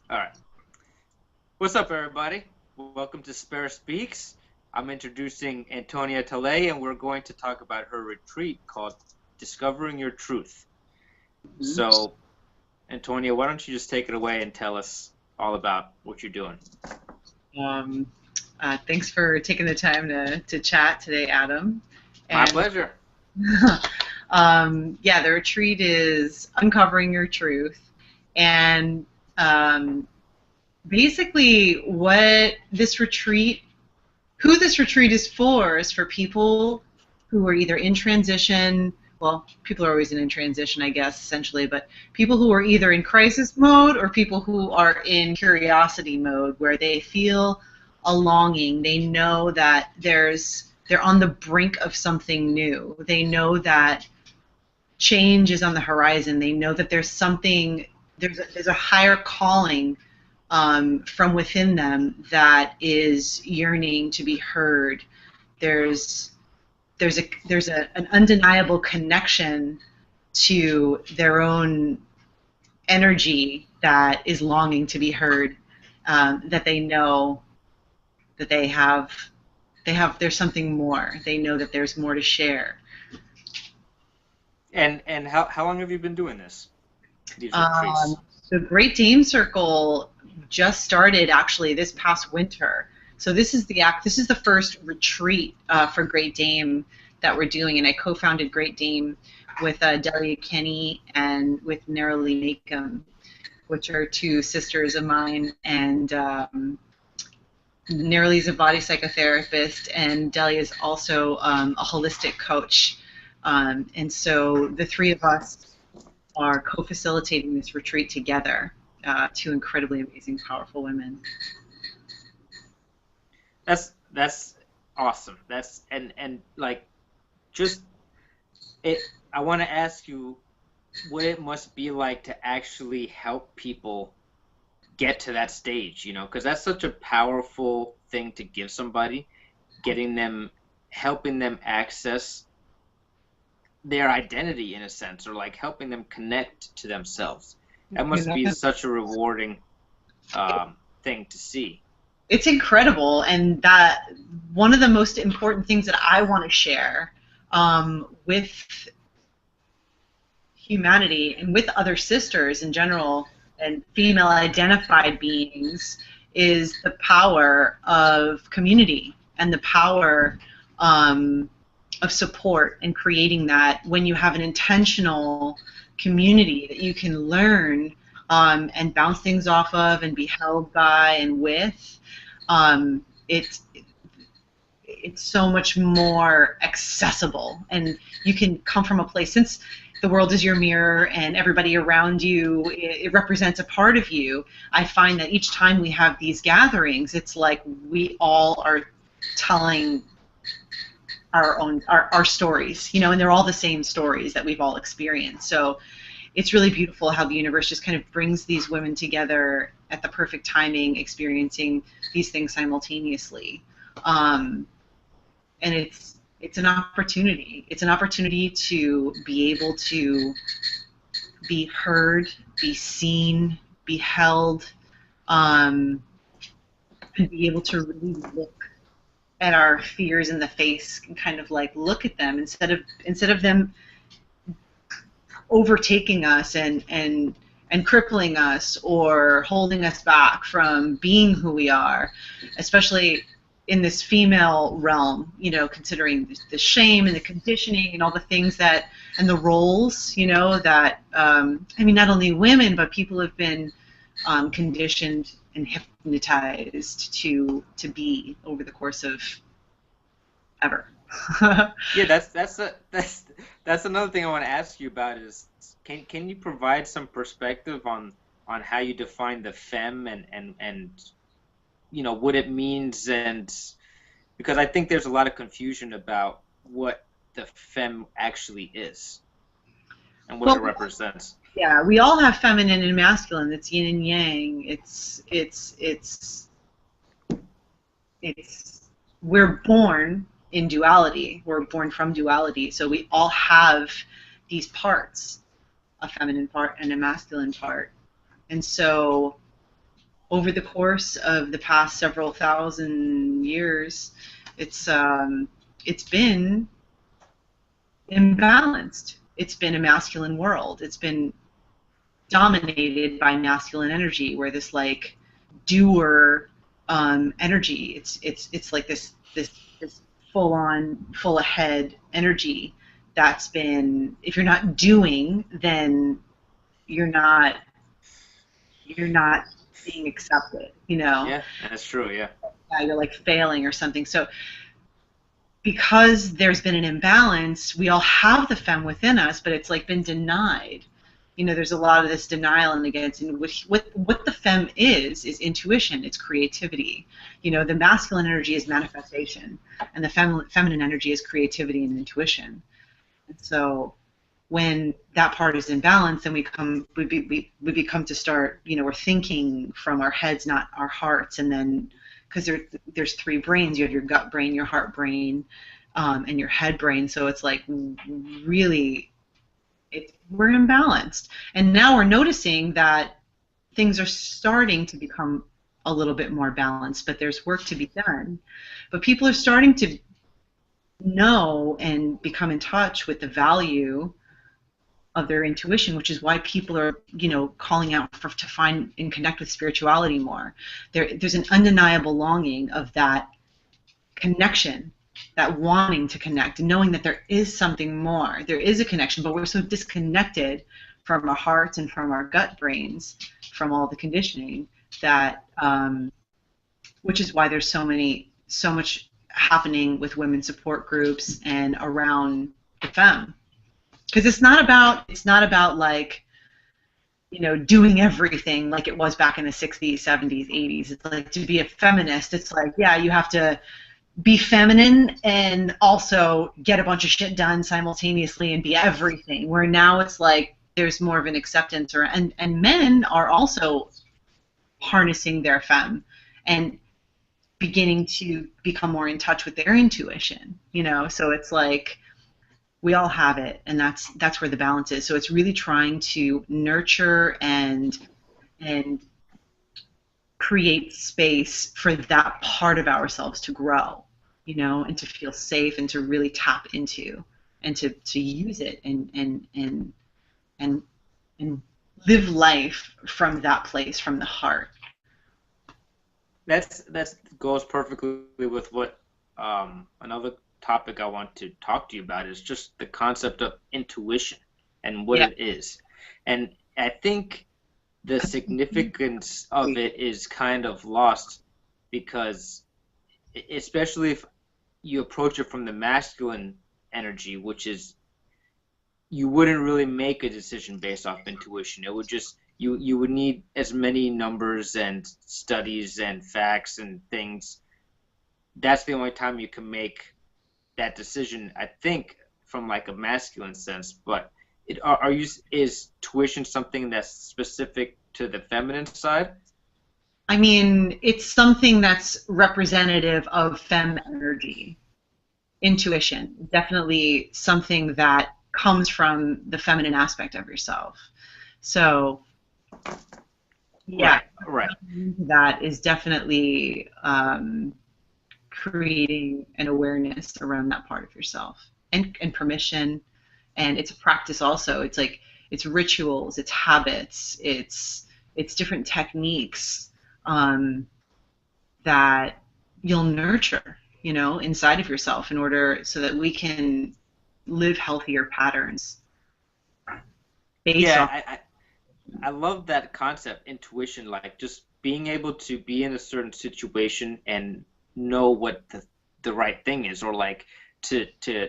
All right. What's up, everybody? Welcome to Spare Speaks. I'm introducing Antonia T, and we're going to talk about her retreat called Discovering Your Truth. So, Antonia, why don't you just take it away and tell us all about what you're doing? Um, Thanks for taking the time to chat today, Adam. My And pleasure. yeah, the retreat is Uncovering Your Truth. And um, basically, who this retreat is for people who are either in transition. Well, people are always in transition, I guess, essentially, but people who are either in crisis mode or people who are in curiosity mode, where they feel a longing. They know that they're on the brink of something new. They know that change is on the horizon. They know that there's a higher calling from within them that is yearning to be heard. There's an undeniable connection to their own energy that is longing to be heard. That they know that there's something more. They know that there's more to share. And how long have you been doing these Um, retreats? the Great Dame Circle just started actually this past winter. So this is the first retreat for Great Dame that we're doing, and I co-founded Great Dame with Delia Kenny and with Neroli Makem, which are two sisters of mine. And Neroli's a body psychotherapist, and Delia is also a holistic coach. And so the three of us are co-facilitating this retreat together. Two incredibly amazing, powerful women. That's awesome. That's and like just it. I want to ask you what it must be like to actually help people get to that stage, because that's such a powerful thing to give somebody, getting them, helping them access their identity in a sense, or like helping them connect to themselves. That must be such a rewarding thing to see. It's incredible, and that one of the most important things that I want to share with humanity and with other sisters in general and female identified beings is the power of community and the power of support and creating that when you have an intentional community that you can learn and bounce things off of and be held by and with. Um, it's it's so much more accessible, and you can come from a place, since the world is your mirror and everybody around you, it represents a part of you. I find that each time we have these gatherings, it's like we all are telling our stories, and they're all the same stories that we've all experienced. So it's really beautiful how the universe just kind of brings these women together at the perfect timing, experiencing these things simultaneously. Um, and it's an opportunity. It's an opportunity to be able to be heard, be seen, be held, um, and be able to really look at our fears in the face and kind of like look at them instead of them overtaking us and crippling us or holding us back from being who we are, especially in this female realm, considering the shame and the conditioning and all the things and the roles, that, not only women, but people have been conditioned and hypnotized to be over the course of ever. Yeah, that's another thing I want to ask you about is can you provide some perspective on how you define the femme and what it means, and because I think there's a lot of confusion about what the femme actually is and what it Well, represents. yeah, we all have feminine and masculine. It's yin and yang. It's we're born in duality. We're born from duality. So we all have these parts, a feminine part and a masculine part. And so over the course of the past several thousand years, it's been imbalanced. It's been a masculine world. It's been dominated by masculine energy, where this like doer energy. It's like this full on, full ahead energy that's been. If you're not doing, then you're not you're not being accepted. You know. Yeah, that's true. Yeah. Yeah, you're like failing or something. So because there's been an imbalance, we all have the femme within us, but it's like been denied. You know, there's a lot of this denial and against. And what the femme is intuition. It's creativity. You know, the masculine energy is manifestation, and the feminine energy is creativity and intuition. And so when that part is in balance, then we become to start. You know, we're thinking from our heads, not our hearts, and then because there's three brains. You have your gut brain, your heart brain, and your head brain. So it's like really, we're imbalanced. And now we're noticing that things are starting to become a little bit more balanced, but there's work to be done. But people are starting to know and become in touch with the value of their intuition, which is why people are, you know, calling out to find and connect with spirituality more. There's an undeniable longing of that connection, that wanting to connect, and knowing that there is something more. There is a connection, but we're so disconnected from our hearts and from our gut brains, from all the conditioning, that, which is why there's so much happening with women's support groups and around the femme. Because it's not about like, you know, doing everything like it was back in the 60s, 70s, 80s. It's like, to be a feminist, it's like, yeah, you have to be feminine and also get a bunch of shit done simultaneously and be everything. Where now it's like there's more of an acceptance, and men are also harnessing their femme and beginning to become more in touch with their intuition, you know. So it's like we all have it, and that's where the balance is. So it's really trying to nurture and create space for that part of ourselves to grow, you know, and to feel safe and to really tap into and to use it and live life from that place, from the heart. That goes perfectly with what another topic I want to talk to you about is just the concept of intuition and what it is. And I think the significance of it is kind of lost because, especially if you approach it from the masculine energy, which is you wouldn't really make a decision based off intuition. It would just you would need as many numbers and studies and facts and things. That's the only time you can make that decision, I think, from like a masculine sense. But is tuition something that's specific to the feminine side? I mean, it's something that's representative of femme energy. Intuition, definitely something that comes from the feminine aspect of yourself. So, yeah, right. That is definitely creating an awareness around that part of yourself, and permission, and it's a practice also. It's like it's rituals, it's habits, it's different techniques that you'll nurture, you know, inside of yourself in order so that we can live healthier patterns based off. I love that concept, intuition, like just being able to be in a certain situation and know what the right thing is, or like to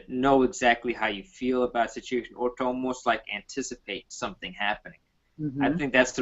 know exactly how you feel about a situation, or to almost like anticipate something happening. Mm-hmm. I think that's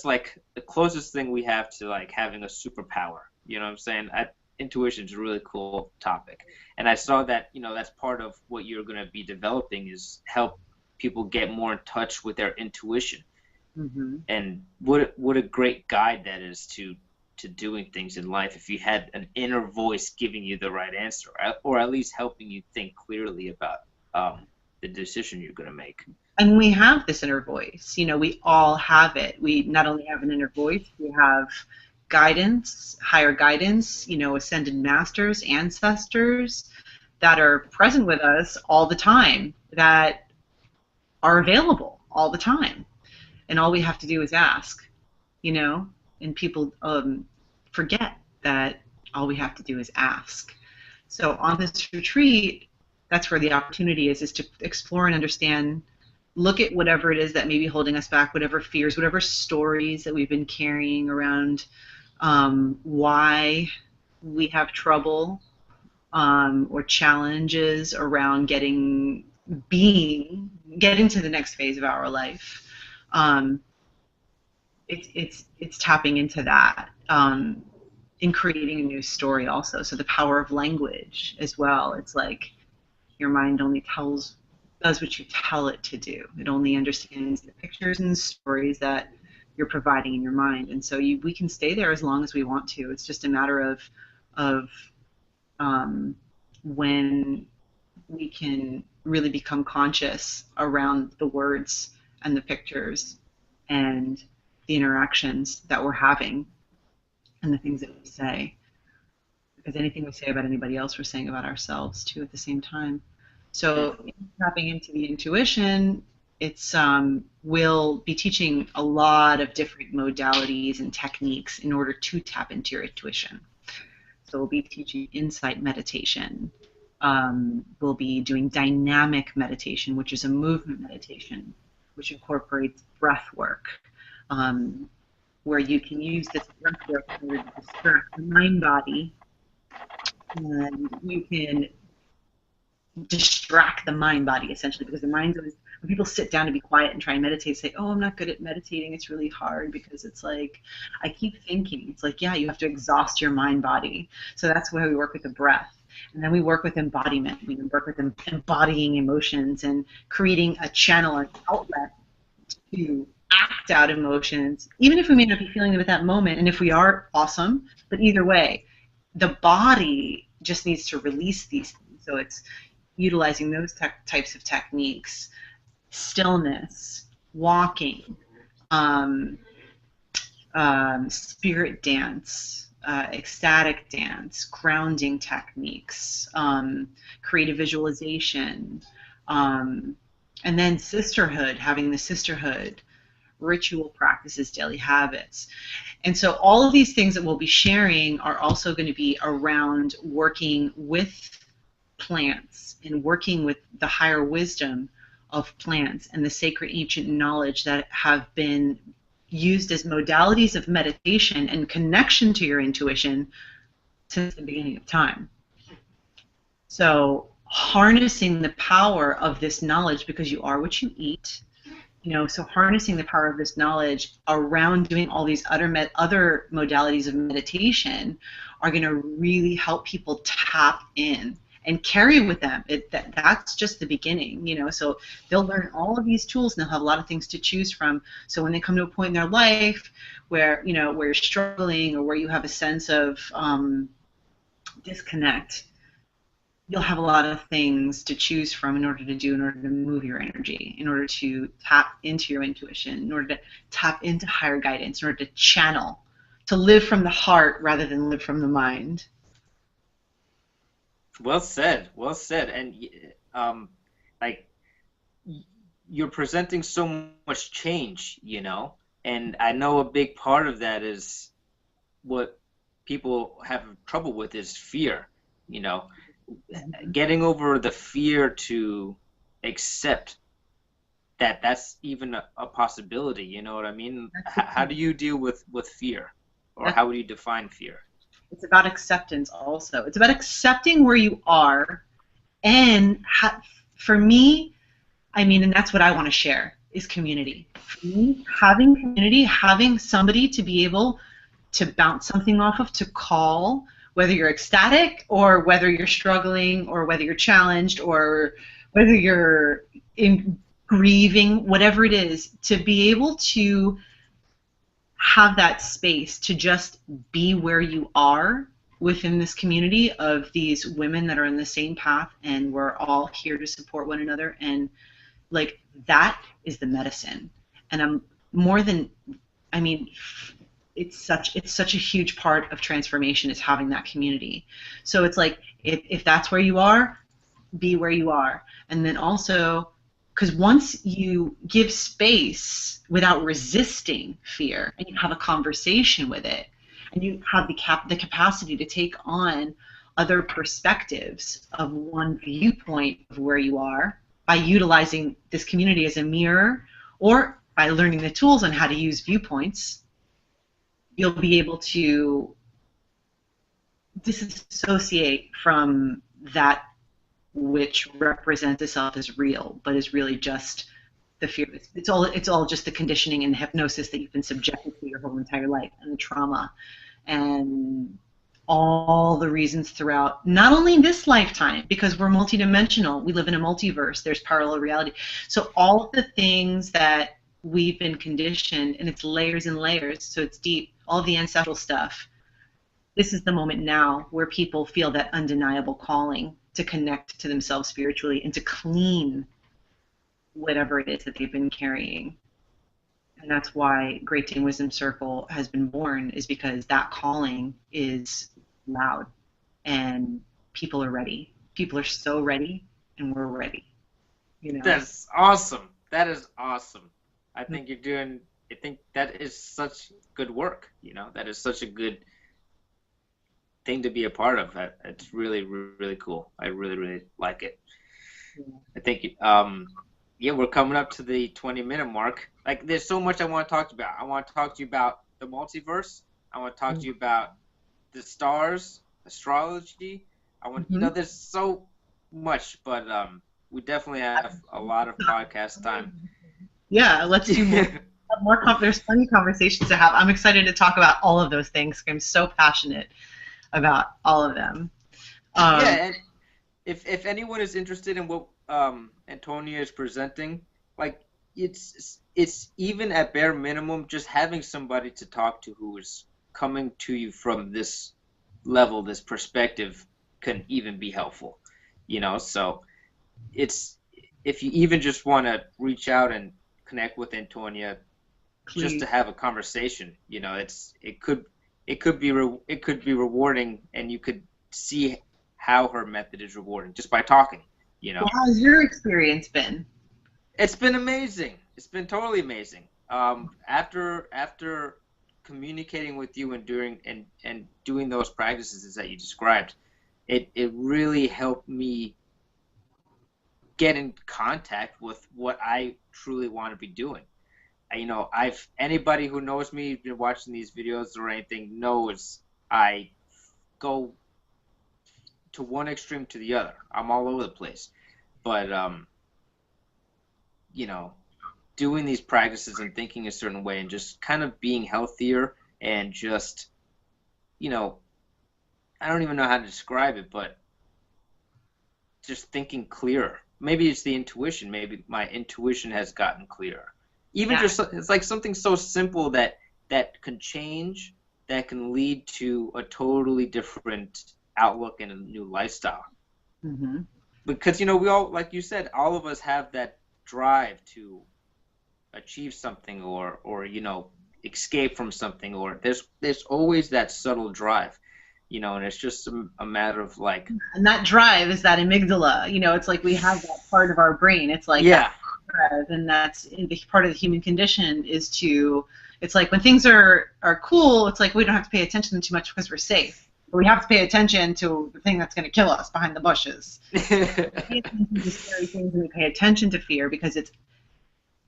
like the closest thing we have to like having a superpower. You know what I'm saying? Intuition is a really cool topic, and I saw that, you know, that's part of what you're going to be developing is help people get more in touch with their intuition. Mm-hmm. And what a great guide that is to doing things in life, if you had an inner voice giving you the right answer, or at least helping you think clearly about the decision you're going to make. And we have this inner voice, you know, we all have it. We not only have an inner voice, we have guidance, higher guidance, ascended masters, ancestors that are present with us all the time, that are available all the time. And all we have to do is ask, and people forget that all we have to do is ask. So on this retreat, that's where the opportunity is to explore and understand, look at whatever it is that may be holding us back, whatever fears, whatever stories that we've been carrying around why we have trouble or challenges around getting to the next phase of our life. It's tapping into that in creating a new story also. So the power of language as well. It's like your mind only does what you tell it to do. It only understands the pictures and the stories that you're providing in your mind. And so we can stay there as long as we want to. It's just a matter of when we can really become conscious around the words and the pictures and the interactions that we're having and the things that we say. Because anything we say about anybody else, we're saying about ourselves too at the same time. So tapping into the intuition, we'll be teaching a lot of different modalities and techniques in order to tap into your intuition. So we'll be teaching insight meditation. We'll be doing dynamic meditation, which is a movement meditation, which incorporates breath work, where you can use this breath work in order to distract the mind body, and you can distract the mind body essentially, because the mind's always, when people sit down to be quiet and try and meditate, say, oh, I'm not good at meditating, it's really hard because it's like I keep thinking. It's like, yeah, you have to exhaust your mind body. So that's why we work with the breath. And then we work with embodiment. We work with embodying emotions and creating a channel, an outlet to act out emotions, even if we may not be feeling them at that moment. And if we are, awesome. But either way, the body just needs to release these things. So it's utilizing those types of techniques: stillness, walking, spirit dance, ecstatic dance, grounding techniques, creative visualization, and then sisterhood, having the sisterhood, ritual practices, daily habits. And so all of these things that we'll be sharing are also going to be around working with plants and working with the higher wisdom of plants and the sacred ancient knowledge that have been used as modalities of meditation and connection to your intuition since the beginning of time. So harnessing the power of this knowledge, because you are what you eat, so harnessing the power of this knowledge around doing all these other modalities of meditation are going to really help people tap in and carry with them. That's just the beginning, so they'll learn all of these tools and they'll have a lot of things to choose from. So when they come to a point in their life where, where you're struggling or where you have a sense of disconnect, you'll have a lot of things to choose from in order to move your energy, in order to tap into your intuition, in order to tap into higher guidance, in order to channel, to live from the heart rather than live from the mind. Well said, well said. And like, you're presenting so much change, and I know a big part of that is what people have trouble with is fear, getting over the fear to accept that that's even a possibility, you know what I mean? How do you deal with fear, or how would you define fear? It's about acceptance also. It's about accepting where you are, and for me, and that's what I want to share, is community. For me, having community, having somebody to be able to bounce something off of, to call, whether you're ecstatic or whether you're struggling or whether you're challenged or whether you're in grieving, whatever it is, to be able to have that space to just be where you are within this community of these women that are in the same path, and we're all here to support one another, and that is the medicine. And it's such a huge part of transformation is having that community. So it's like if that's where you are, be where you are. And then also, because once you give space without resisting fear and you have a conversation with it and you have the capacity to take on other perspectives of one viewpoint of where you are by utilizing this community as a mirror or by learning the tools on how to use viewpoints, you'll be able to disassociate from that which represents itself as real, but is really just the fear. It's all just the conditioning and hypnosis that you've been subjected to your whole entire life, and the trauma, and all the reasons throughout, not only this lifetime, because we're multidimensional, we live in a multiverse, there's parallel reality. So all of the things that we've been conditioned, and it's layers and layers, so it's deep, all the ancestral stuff. This is the moment now where people feel that undeniable calling to connect to themselves spiritually and to clean whatever it is that they've been carrying. And that's why Great Dane Wisdom Circle has been born, is because that calling is loud and people are ready. People are so ready, and we're ready. You know? That's awesome. That is awesome. I think I think that is such good work. You know, that is such a good thing to be a part of. It's really, really cool. I really, really like it. I think, yeah, we're coming up to the 20-minute mark. Like, there's so much I want to talk to you about. I want to talk to you about the multiverse. I want to talk to you about the stars, astrology. You know, there's so much, but we definitely have a lot of podcast time. Yeah, let's do more. There's plenty of conversations to have. I'm excited to talk about all of those things. I'm so passionate about all of them. Yeah, and if anyone is interested in what Antonia is presenting, like it's even at bare minimum, just having somebody to talk to who is coming to you from this level, this perspective, can even be helpful. You know, so it's, if you even just want to reach out and connect with Antonia, just to have a conversation, you know, it could be rewarding, and you could see how her method is rewarding just by talking, you know. How's your experience been? It's been amazing. It's been totally amazing. After communicating with you and doing those practices that you described, it really helped me get in contact with what I truly want to be doing. You know, anybody who knows me, been watching these videos or anything, knows I go to one extreme to the other. I'm all over the place. But you know, doing these practices and thinking a certain way and just kind of being healthier and just, you know, I don't even know how to describe it, but just thinking clearer. Maybe it's the intuition. Maybe my intuition has gotten clearer. Even just, it's like something so simple that can change, that can lead to a totally different outlook and a new lifestyle. Because, you know, we all, like you said, all of us have that drive to achieve something or you know, escape from something, or there's always that subtle drive, you know, and it's just a matter of like, and that drive is that amygdala, you know, it's like we have that part of our brain, it's like, yeah, and that's the part of the human condition is to, it's like when things are cool, it's like we don't have to pay attention to them too much because we're safe, but we have to pay attention to the thing that's going to kill us behind the bushes. We pay attention to scary things, and we pay attention to fear because it's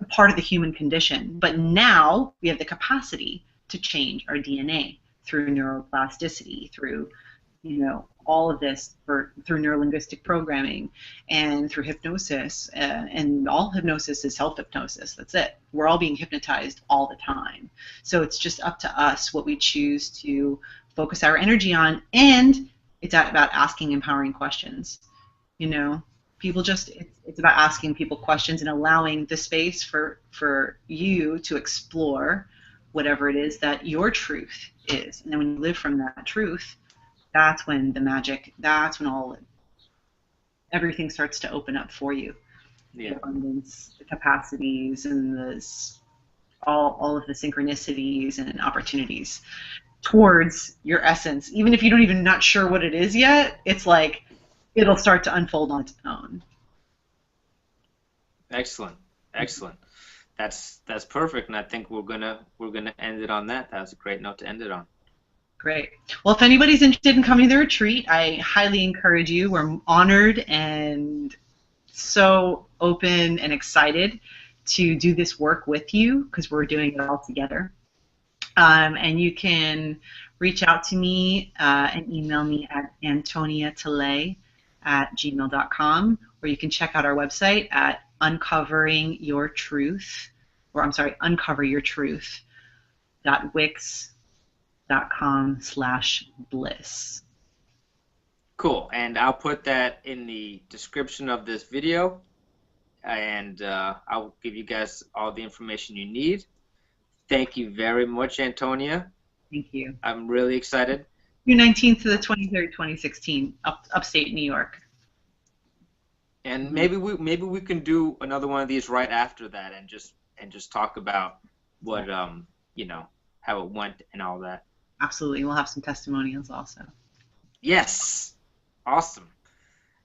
a part of the human condition. But now we have the capacity to change our DNA through neuroplasticity, through, you know, all of this through neurolinguistic programming and through hypnosis, and all hypnosis is self-hypnosis. That's it. We're all being hypnotized all the time. So it's just up to us what we choose to focus our energy on, and it's about asking empowering questions. You know, people just, it's about asking people questions and allowing the space for you to explore whatever it is that your truth is. And then when you live from that truth, that's when the magic, that's when everything starts to open up for you. Yeah. The abundance, the capacities, and all of the synchronicities and opportunities towards your essence. Even if you don't even not sure what it is yet, it's like it'll start to unfold on its own. Excellent, excellent. That's perfect, and I think we're gonna end it on that. That was a great note to end it on. Great. Well, if anybody's interested in coming to the retreat, I highly encourage you. We're honored and so open and excited to do this work with you because we're doing it all together. And you reach out to me and email me at antoniatele@gmail.com, or you can check out our website at uncoveringyourtruth.wix.com/bliss. Cool, and I'll put that in the description of this video, and I'll give you guys all the information you need. Thank you very much, Antonia. Thank you. I'm really excited. June 19th to the 23rd, 2016, upstate New York. And maybe we can do another one of these right after that, and just talk about what you know, how it went and all that. Absolutely, we'll have some testimonials also. Yes, awesome.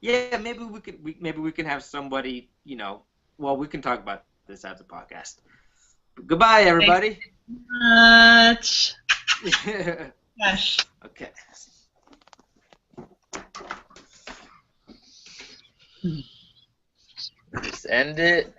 Yeah, maybe we can have somebody, you know. Well, we can talk about this as a podcast. Goodbye, everybody. Much. Gosh. Okay. Let's end it.